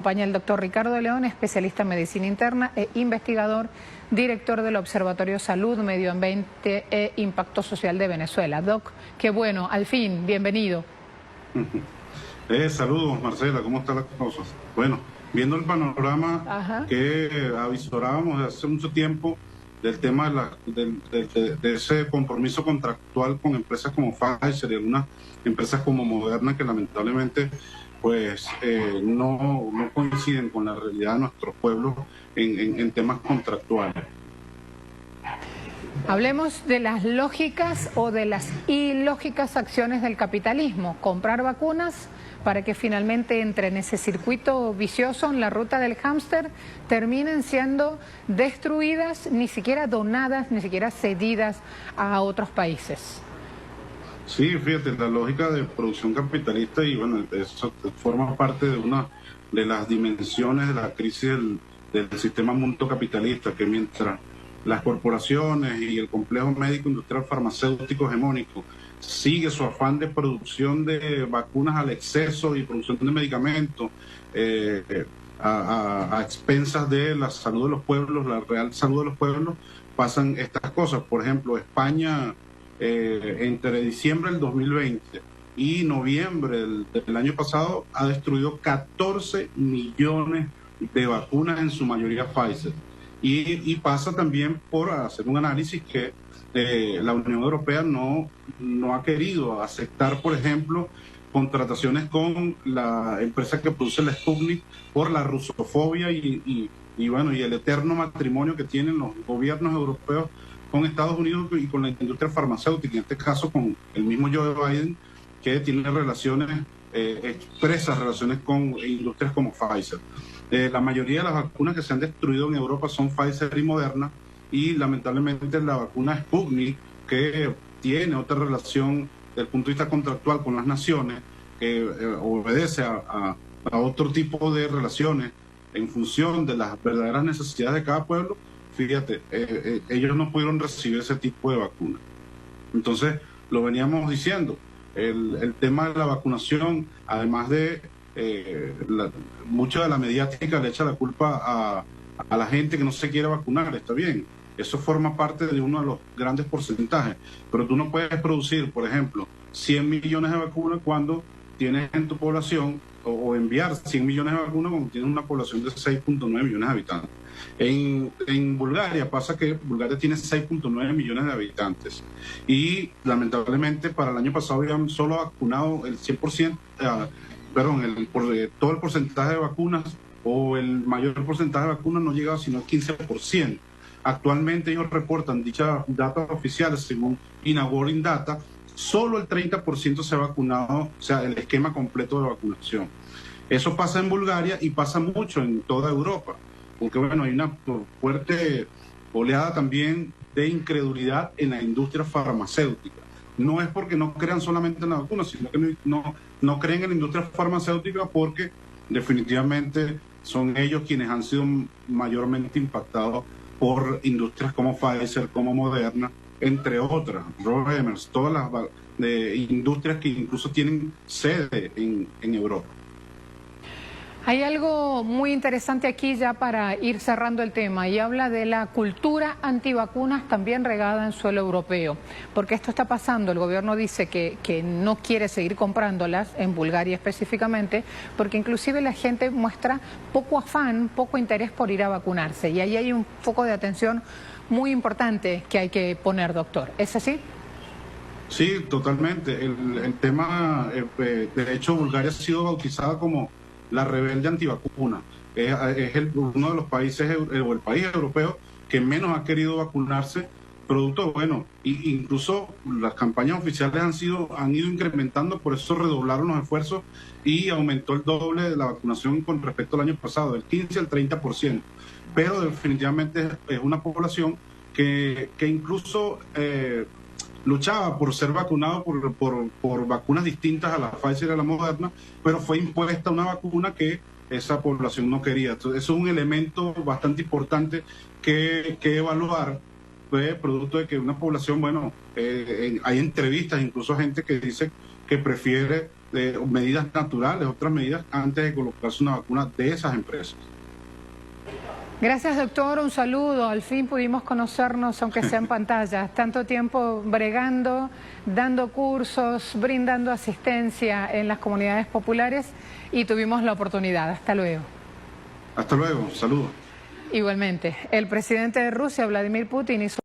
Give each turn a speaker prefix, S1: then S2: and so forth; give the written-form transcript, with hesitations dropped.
S1: Acompaña el doctor Ricardo León, especialista en medicina interna e investigador, director del Observatorio Salud, Medio Ambiente e Impacto Social de Venezuela. Doc, qué bueno, al fin, bienvenido.
S2: Saludos, Marcela, ¿cómo están las cosas? Bueno, viendo el panorama que avisorábamos hace mucho tiempo del tema de ese compromiso contractual con empresas como Pfizer y algunas empresas como Moderna que lamentablemente pues no coinciden con la realidad de nuestros pueblos en temas contractuales.
S1: Hablemos de las lógicas o de las ilógicas acciones del capitalismo. Comprar vacunas para que finalmente entren en ese circuito vicioso, en la ruta del hámster, terminen siendo destruidas, ni siquiera donadas, ni siquiera cedidas a otros países.
S2: Sí, fíjate, la lógica de producción capitalista, y bueno, eso forma parte de una de las dimensiones de la crisis del sistema mundo capitalista, que mientras las corporaciones y el complejo médico industrial farmacéutico hegemónico sigue su afán de producción de vacunas al exceso y producción de medicamentos a expensas de la salud de los pueblos, la real salud de los pueblos, pasan estas cosas. Por ejemplo, España, entre diciembre del 2020 y noviembre del año pasado, ha destruido 14 millones de vacunas, en su mayoría Pfizer. Y pasa también por hacer un análisis que la Unión Europea no ha querido aceptar, por ejemplo, contrataciones con la empresa que produce la Sputnik por la rusofobia y el eterno matrimonio que tienen los gobiernos europeos con Estados Unidos y con la industria farmacéutica, en este caso con el mismo Joe Biden, que tiene relaciones, expresas relaciones con industrias como Pfizer. La mayoría de las vacunas que se han destruido en Europa son Pfizer y Moderna, y lamentablemente la vacuna Sputnik, que tiene otra relación desde el punto de vista contractual con las naciones, que obedece a otro tipo de relaciones en función de las verdaderas necesidades de cada pueblo. Fíjate, ellos no pudieron recibir ese tipo de vacuna. Entonces, lo veníamos diciendo, el tema de la vacunación, además de mucha de la mediática le echa la culpa a la gente que no se quiere vacunar, está bien, eso forma parte de uno de los grandes porcentajes, pero tú no puedes producir, por ejemplo, 100 millones de vacunas cuando tienes en tu población, o enviar 100 millones de vacunas cuando tienes una población de 6.9 millones de habitantes. En Bulgaria pasa que Bulgaria tiene 6.9 millones de habitantes y lamentablemente para el año pasado habían solo vacunado el 100%, todo el porcentaje de vacunas, o el mayor porcentaje de vacunas no llegaba sino al 15%. Actualmente ellos reportan dichas datos oficiales según Inauguring Data, solo el 30% se ha vacunado, o sea, el esquema completo de vacunación. Eso pasa en Bulgaria y pasa mucho en toda Europa, porque bueno, hay una fuerte oleada también de incredulidad en la industria farmacéutica. No es porque no crean solamente en la vacuna, sino que no creen en la industria farmacéutica porque definitivamente son ellos quienes han sido mayormente impactados por industrias como Pfizer, como Moderna, entre otras, Rohemers, todas las industrias que incluso tienen sede en Europa.
S1: Hay algo muy interesante aquí ya para ir cerrando el tema, y habla de la cultura antivacunas también regada en suelo europeo, porque esto está pasando. El gobierno dice que no quiere seguir comprándolas, en Bulgaria específicamente, porque inclusive la gente muestra poco afán, poco interés por ir a vacunarse, y ahí hay un foco de atención muy importante que hay que poner, doctor. ¿Es así?
S2: Sí, totalmente. El tema, de hecho, Bulgaria ha sido bautizada como la rebelde antivacuna. Es uno de los países, o el país europeo que menos ha querido vacunarse, producto, bueno, incluso las campañas oficiales han ido incrementando, por eso redoblaron los esfuerzos y aumentó el doble de la vacunación con respecto al año pasado, del 15 al 30%. Pero definitivamente es una población que incluso luchaba por ser vacunado por vacunas distintas a la Pfizer y a la Moderna, pero fue impuesta una vacuna que esa población no quería. Entonces, eso es un elemento bastante importante que evaluar, producto de que una población, bueno, hay entrevistas, incluso gente que dice que prefiere medidas naturales, otras medidas antes de colocarse una vacuna de esas empresas.
S1: Gracias, doctor. Un saludo. Al fin pudimos conocernos, aunque sea en pantalla. Tanto tiempo bregando, dando cursos, brindando asistencia en las comunidades populares y tuvimos la oportunidad. Hasta luego.
S2: Hasta luego. Saludos.
S1: Igualmente, el presidente de Rusia, Vladimir Putin, hizo